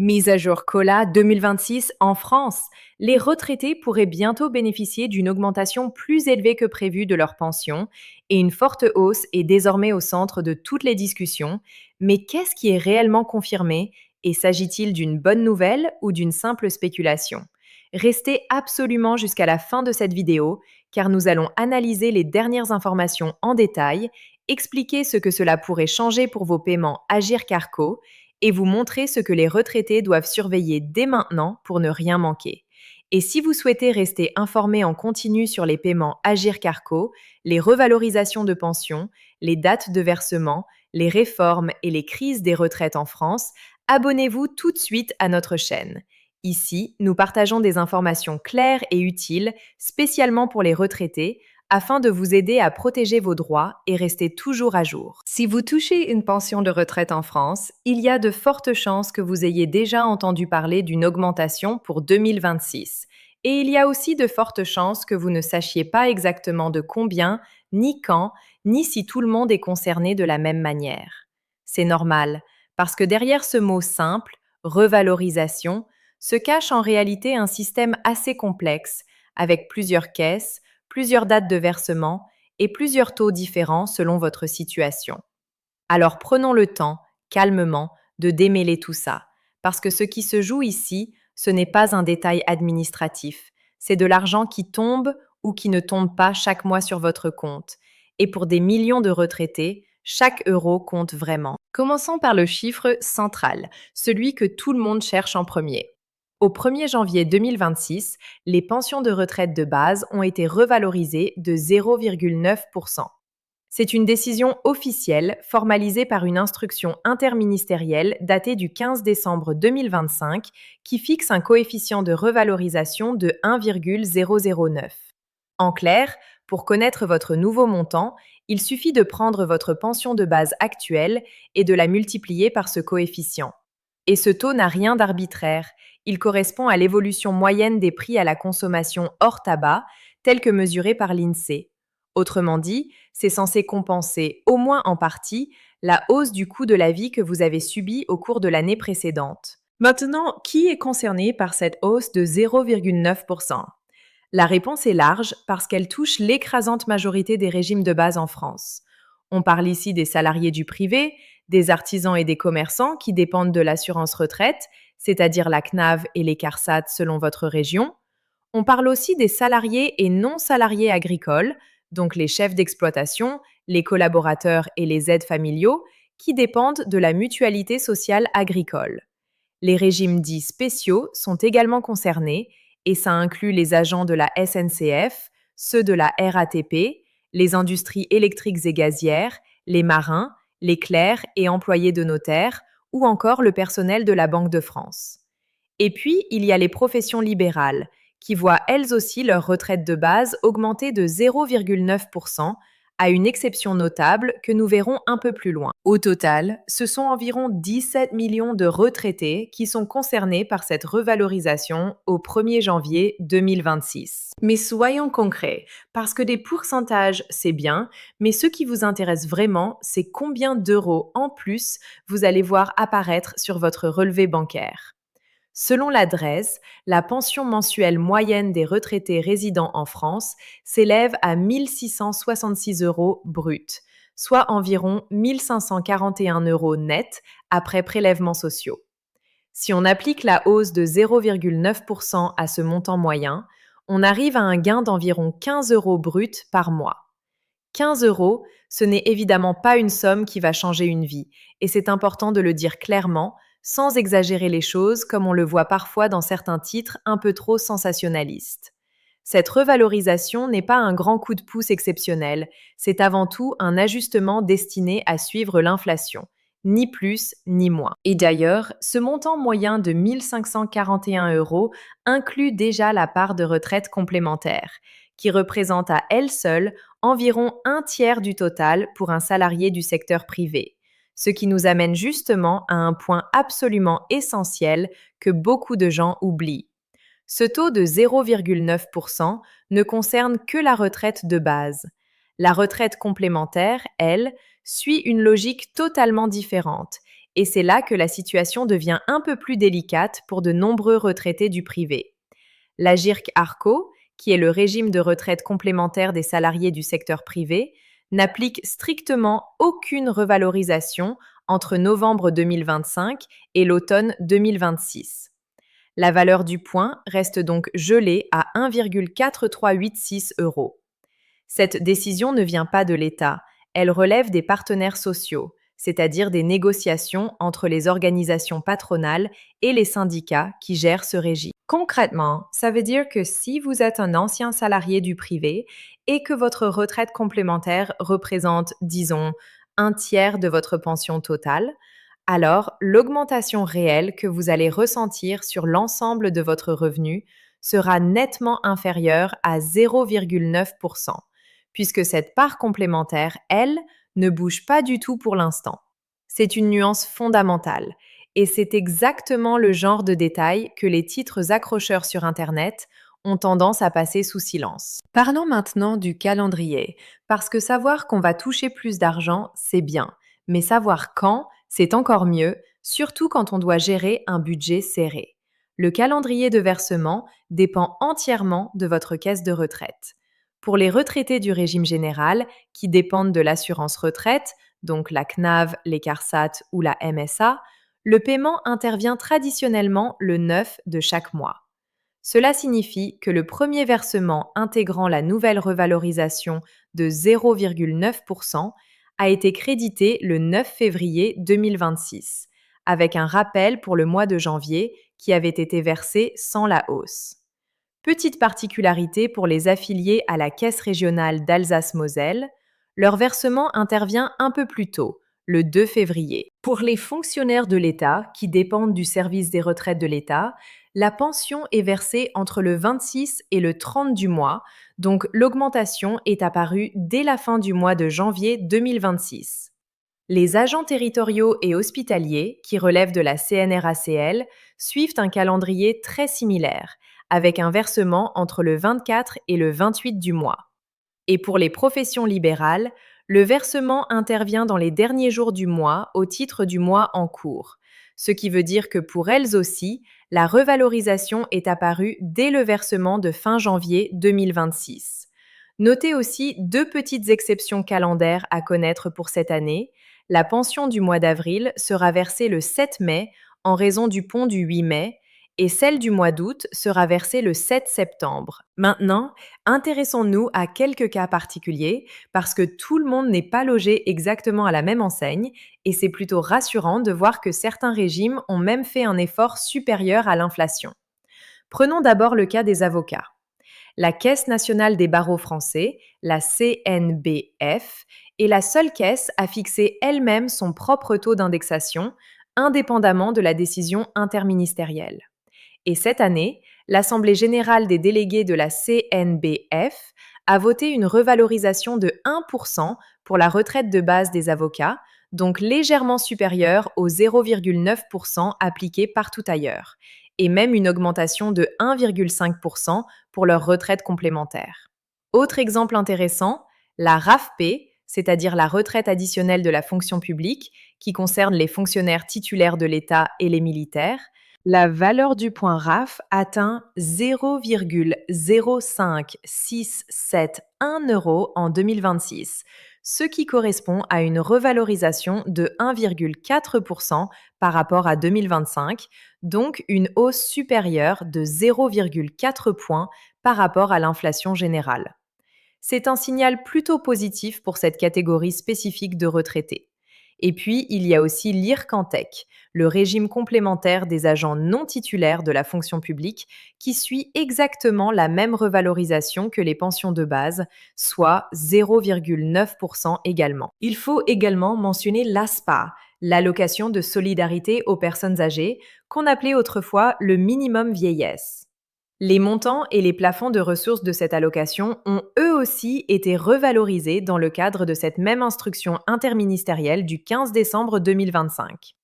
Mise à jour COLA 2026 en France. Les retraités pourraient bientôt bénéficier d'une augmentation plus élevée que prévue de leur pension et une forte hausse est désormais au centre de toutes les discussions. Mais qu'est-ce qui est réellement confirmé et s'agit-il d'une bonne nouvelle ou d'une simple spéculation? Restez absolument jusqu'à la fin de cette vidéo car nous allons analyser les dernières informations en détail, expliquer ce que cela pourrait changer pour vos paiements Agir Carco et vous montrer ce que les retraités doivent surveiller dès maintenant pour ne rien manquer. Et si vous souhaitez rester informé en continu sur les paiements Agir Carco, les revalorisations de pension, les dates de versement, les réformes et les crises des retraites en France, abonnez-vous tout de suite à notre chaîne. Ici, nous partageons des informations claires et utiles, spécialement pour les retraités, afin de vous aider à protéger vos droits et rester toujours à jour. Si vous touchez une pension de retraite en France, il y a de fortes chances que vous ayez déjà entendu parler d'une augmentation pour 2026. Et il y a aussi de fortes chances que vous ne sachiez pas exactement de combien, ni quand, ni si tout le monde est concerné de la même manière. C'est normal, parce que derrière ce mot simple, revalorisation, se cache en réalité un système assez complexe, avec plusieurs caisses, plusieurs dates de versement et plusieurs taux différents selon votre situation. Alors prenons le temps, calmement, de démêler tout ça, parce que ce qui se joue ici, ce n'est pas un détail administratif, c'est de l'argent qui tombe ou qui ne tombe pas chaque mois sur votre compte. Et pour des millions de retraités, chaque euro compte vraiment. Commençons par le chiffre central, celui que tout le monde cherche en premier. Au 1er janvier 2026, les pensions de retraite de base ont été revalorisées de 0,9%. C'est une décision officielle formalisée par une instruction interministérielle datée du 15 décembre 2025 qui fixe un coefficient de revalorisation de 1,009. En clair, pour connaître votre nouveau montant, il suffit de prendre votre pension de base actuelle et de la multiplier par ce coefficient. Et ce taux n'a rien d'arbitraire. Il correspond à l'évolution moyenne des prix à la consommation hors tabac, telle que mesurée par l'INSEE. Autrement dit, c'est censé compenser, au moins en partie, la hausse du coût de la vie que vous avez subie au cours de l'année précédente. Maintenant, qui est concerné par cette hausse de 0,9%? La réponse est large parce qu'elle touche l'écrasante majorité des régimes de base en France. On parle ici des salariés du privé, des artisans et des commerçants qui dépendent de l'assurance retraite, c'est-à-dire la CNAV et les CARSAT selon votre région. On parle aussi des salariés et non salariés agricoles, donc les chefs d'exploitation, les collaborateurs et les aides familiaux, qui dépendent de la mutualité sociale agricole. Les régimes dits spéciaux sont également concernés et ça inclut les agents de la SNCF, ceux de la RATP, les industries électriques et gazières, les marins, les clercs et employés de notaires ou encore le personnel de la Banque de France. Et puis, il y a les professions libérales, qui voient elles aussi leur retraite de base augmenter de 0,9%, à une exception notable que nous verrons un peu plus loin. Au total, ce sont environ 17 millions de retraités qui sont concernés par cette revalorisation au 1er janvier 2026. Mais soyons concrets, parce que des pourcentages, c'est bien, mais ce qui vous intéresse vraiment, c'est combien d'euros en plus vous allez voir apparaître sur votre relevé bancaire. Selon l'adresse, la pension mensuelle moyenne des retraités résidant en France s'élève à 1 666 euros brut, soit environ 1 541 euros net après prélèvements sociaux. Si on applique la hausse de 0,9% à ce montant moyen, on arrive à un gain d'environ 15 euros brut par mois. 15 euros, ce n'est évidemment pas une somme qui va changer une vie, et c'est important de le dire clairement, sans exagérer les choses comme on le voit parfois dans certains titres un peu trop sensationnalistes. Cette revalorisation n'est pas un grand coup de pouce exceptionnel, c'est avant tout un ajustement destiné à suivre l'inflation, ni plus ni moins. Et d'ailleurs, ce montant moyen de 1 541 euros inclut déjà la part de retraite complémentaire, qui représente à elle seule environ un tiers du total pour un salarié du secteur privé. Ce qui nous amène justement à un point absolument essentiel que beaucoup de gens oublient. Ce taux de 0,9% ne concerne que la retraite de base. La retraite complémentaire, elle, suit une logique totalement différente Et c'est là que la situation devient un peu plus délicate pour de nombreux retraités du privé. L'Agirc-Arrco, qui est le régime de retraite complémentaire des salariés du secteur privé, n'applique strictement aucune revalorisation entre novembre 2025 et l'automne 2026. La valeur du point reste donc gelée à 1,4386 euros. Cette décision ne vient pas de l'État, elle relève des partenaires sociaux, c'est-à-dire des négociations entre les organisations patronales et les syndicats qui gèrent ce régime. Concrètement, ça veut dire que si vous êtes un ancien salarié du privé et que votre retraite complémentaire représente, disons, un tiers de votre pension totale, alors l'augmentation réelle que vous allez ressentir sur l'ensemble de votre revenu sera nettement inférieure à 0,9%, puisque cette part complémentaire, elle, ne bouge pas du tout pour l'instant. C'est une nuance fondamentale, et c'est exactement le genre de détail que les titres accrocheurs sur Internet ont tendance à passer sous silence. Parlons maintenant du calendrier, parce que savoir qu'on va toucher plus d'argent, c'est bien, mais savoir quand, c'est encore mieux, surtout quand on doit gérer un budget serré. Le calendrier de versement dépend entièrement de votre caisse de retraite. Pour les retraités du régime général, qui dépendent de l'assurance retraite, donc la CNAV, les CARSAT ou la MSA, le paiement intervient traditionnellement le 9 de chaque mois. Cela signifie que le premier versement intégrant la nouvelle revalorisation de 0,9% a été crédité le 9 février 2026, avec un rappel pour le mois de janvier qui avait été versé sans la hausse. Petite particularité pour les affiliés à la Caisse régionale d'Alsace-Moselle, leur versement intervient un peu plus tôt, le 2 février. Pour les fonctionnaires de l'État qui dépendent du service des retraites de l'État, la pension est versée entre le 26 et le 30 du mois, donc l'augmentation est apparue dès la fin du mois de janvier 2026. Les agents territoriaux et hospitaliers, qui relèvent de la CNRACL, suivent un calendrier très similaire, avec un versement entre le 24 et le 28 du mois. Et pour les professions libérales, le versement intervient dans les derniers jours du mois au titre du mois en cours, ce qui veut dire que pour elles aussi, la revalorisation est apparue dès le versement de fin janvier 2026. Notez aussi deux petites exceptions calendaires à connaître pour cette année. La pension du mois d'avril sera versée le 7 mai en raison du pont du 8 mai et celle du mois d'août sera versée le 7 septembre. Maintenant, intéressons-nous à quelques cas particuliers parce que tout le monde n'est pas logé exactement à la même enseigne et c'est plutôt rassurant de voir que certains régimes ont même fait un effort supérieur à l'inflation. Prenons d'abord le cas des avocats. La Caisse nationale des barreaux français, la CNBF, est la seule caisse à fixer elle-même son propre taux d'indexation, indépendamment de la décision interministérielle. Et cette année, l'Assemblée générale des délégués de la CNBF a voté une revalorisation de 1% pour la retraite de base des avocats, donc légèrement supérieure aux 0,9% appliqués partout ailleurs, et même une augmentation de 1,5% pour leur retraite complémentaire. Autre exemple intéressant, la RAFP, c'est-à-dire la retraite additionnelle de la fonction publique, qui concerne les fonctionnaires titulaires de l'État et les militaires, la valeur du point RAF atteint 0,05671 euros en 2026, ce qui correspond à une revalorisation de 1,4% par rapport à 2025, donc une hausse supérieure de 0,4 points par rapport à l'inflation générale. C'est un signal plutôt positif pour cette catégorie spécifique de retraités. Et puis, il y a aussi l'IRCANTEC, le régime complémentaire des agents non titulaires de la fonction publique, qui suit exactement la même revalorisation que les pensions de base, soit 0,9% également. Il faut également mentionner l'ASPA, l'allocation de solidarité aux personnes âgées, qu'on appelait autrefois le minimum vieillesse. Les montants et les plafonds de ressources de cette allocation ont eux aussi été revalorisés dans le cadre de cette même instruction interministérielle du 15 décembre 2025.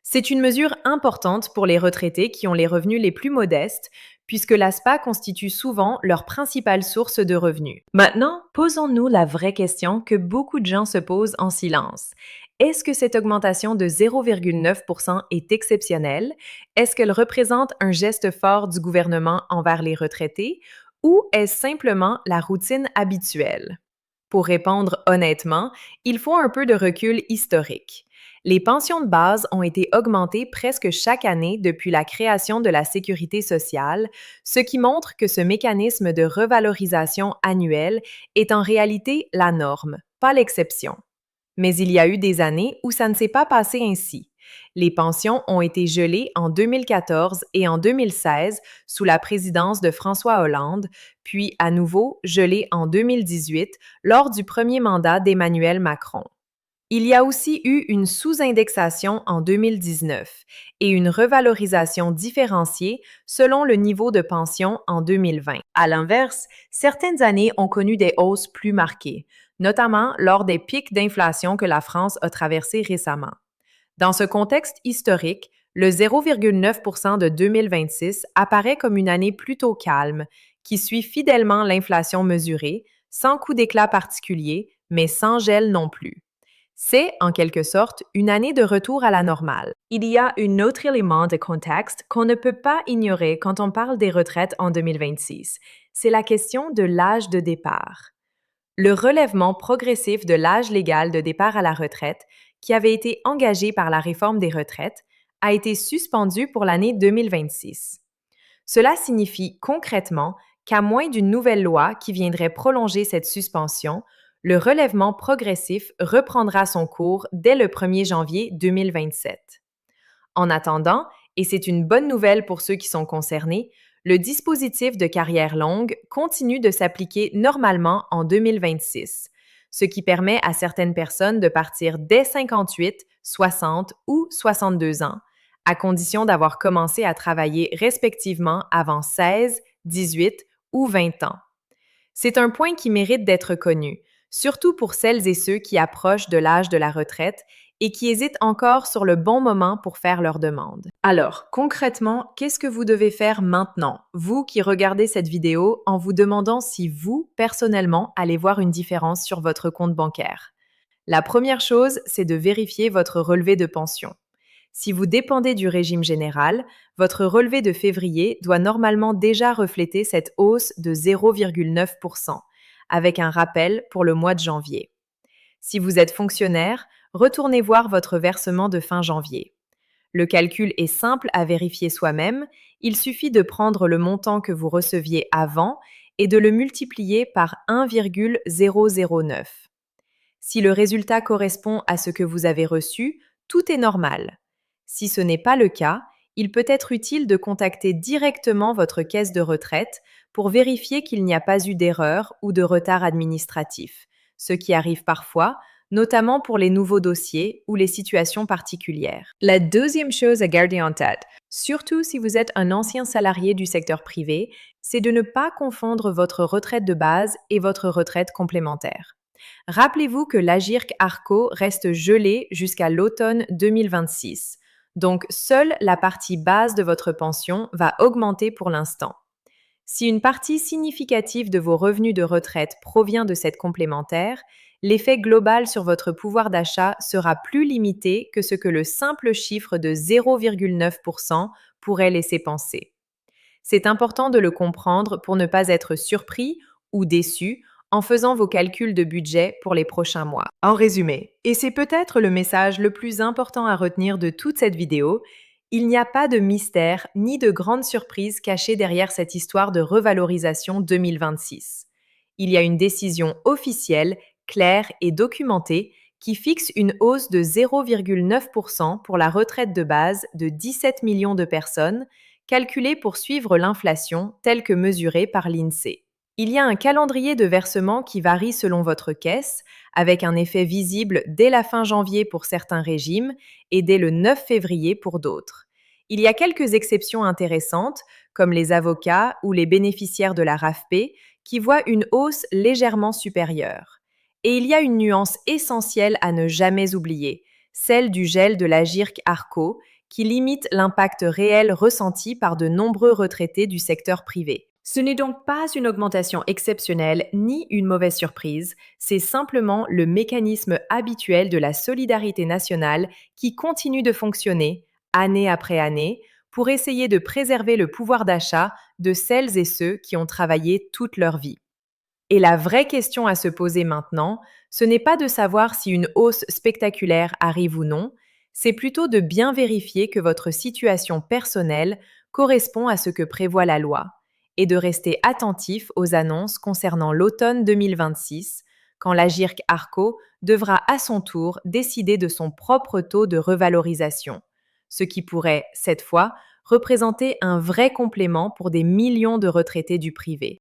C'est une mesure importante pour les retraités qui ont les revenus les plus modestes, puisque l'ASPA constitue souvent leur principale source de revenus. Maintenant, posons-nous la vraie question que beaucoup de gens se posent en silence. Est-ce que cette augmentation de 0,9% est exceptionnelle? Est-ce qu'elle représente un geste fort du gouvernement envers les retraités? Ou est-ce simplement la routine habituelle? Pour répondre honnêtement, il faut un peu de recul historique. Les pensions de base ont été augmentées presque chaque année depuis la création de la sécurité sociale, ce qui montre que ce mécanisme de revalorisation annuelle est en réalité la norme, pas l'exception. Mais il y a eu des années où ça ne s'est pas passé ainsi. Les pensions ont été gelées en 2014 et en 2016 sous la présidence de François Hollande, puis à nouveau gelées en 2018 lors du premier mandat d'Emmanuel Macron. Il y a aussi eu une sous-indexation en 2019 et une revalorisation différenciée selon le niveau de pension en 2020. À l'inverse, certaines années ont connu des hausses plus marquées, notamment lors des pics d'inflation que la France a traversés récemment. Dans ce contexte historique, le 0,9% de 2026 apparaît comme une année plutôt calme, qui suit fidèlement l'inflation mesurée, sans coup d'éclat particulier, mais sans gel non plus. C'est, en quelque sorte, une année de retour à la normale. Il y a un autre élément de contexte qu'on ne peut pas ignorer quand on parle des retraites en 2026. C'est la question de l'âge de départ. Le relèvement progressif de l'âge légal de départ à la retraite, qui avait été engagé par la réforme des retraites, a été suspendu pour l'année 2026. Cela signifie concrètement qu'à moins d'une nouvelle loi qui viendrait prolonger cette suspension, le relèvement progressif reprendra son cours dès le 1er janvier 2027. En attendant, et c'est une bonne nouvelle pour ceux qui sont concernés, le dispositif de carrière longue continue de s'appliquer normalement en 2026, ce qui permet à certaines personnes de partir dès 58, 60 ou 62 ans, à condition d'avoir commencé à travailler respectivement avant 16, 18 ou 20 ans. C'est un point qui mérite d'être connu, surtout pour celles et ceux qui approchent de l'âge de la retraite et qui hésitent encore sur le bon moment pour faire leur demande. Alors, concrètement, qu'est-ce que vous devez faire maintenant, vous qui regardez cette vidéo, en vous demandant si vous, personnellement, allez voir une différence sur votre compte bancaire? La première chose, c'est de vérifier votre relevé de pension. Si vous dépendez du régime général, votre relevé de février doit normalement déjà refléter cette hausse de 0,9%, avec un rappel pour le mois de janvier. Si vous êtes fonctionnaire, retournez voir votre versement de fin janvier. Le calcul est simple à vérifier soi-même, il suffit de prendre le montant que vous receviez avant et de le multiplier par 1,009. Si le résultat correspond à ce que vous avez reçu, tout est normal. Si ce n'est pas le cas, il peut être utile de contacter directement votre caisse de retraite pour vérifier qu'il n'y a pas eu d'erreur ou de retard administratif, ce qui arrive parfois, notamment pour les nouveaux dossiers ou les situations particulières. La deuxième chose à garder en tête, surtout si vous êtes un ancien salarié du secteur privé, c'est de ne pas confondre votre retraite de base et votre retraite complémentaire. Rappelez-vous que l'Agirc-Arrco reste gelé jusqu'à l'automne 2026. Donc, seule la partie basse de votre pension va augmenter pour l'instant. Si une partie significative de vos revenus de retraite provient de cette complémentaire, l'effet global sur votre pouvoir d'achat sera plus limité que ce que le simple chiffre de 0,9% pourrait laisser penser. C'est important de le comprendre pour ne pas être surpris ou déçu en faisant vos calculs de budget pour les prochains mois. En résumé, et c'est peut-être le message le plus important à retenir de toute cette vidéo, il n'y a pas de mystère ni de grande surprise cachée derrière cette histoire de revalorisation 2026. Il y a une décision officielle, claire et documentée qui fixe une hausse de 0,9% pour la retraite de base de 17 millions de personnes, calculée pour suivre l'inflation telle que mesurée par l'INSEE. Il y a un calendrier de versement qui varie selon votre caisse, avec un effet visible dès la fin janvier pour certains régimes et dès le 9 février pour d'autres. Il y a quelques exceptions intéressantes, comme les avocats ou les bénéficiaires de la RAFP, qui voient une hausse légèrement supérieure. Et il y a une nuance essentielle à ne jamais oublier, celle du gel de l'Agirc-Arrco, qui limite l'impact réel ressenti par de nombreux retraités du secteur privé. Ce n'est donc pas une augmentation exceptionnelle ni une mauvaise surprise, c'est simplement le mécanisme habituel de la solidarité nationale qui continue de fonctionner, année après année, pour essayer de préserver le pouvoir d'achat de celles et ceux qui ont travaillé toute leur vie. Et la vraie question à se poser maintenant, ce n'est pas de savoir si une hausse spectaculaire arrive ou non, c'est plutôt de bien vérifier que votre situation personnelle correspond à ce que prévoit la loi et de rester attentif aux annonces concernant l'automne 2026, quand l'Agirc Arco devra à son tour décider de son propre taux de revalorisation, ce qui pourrait, cette fois, représenter un vrai complément pour des millions de retraités du privé.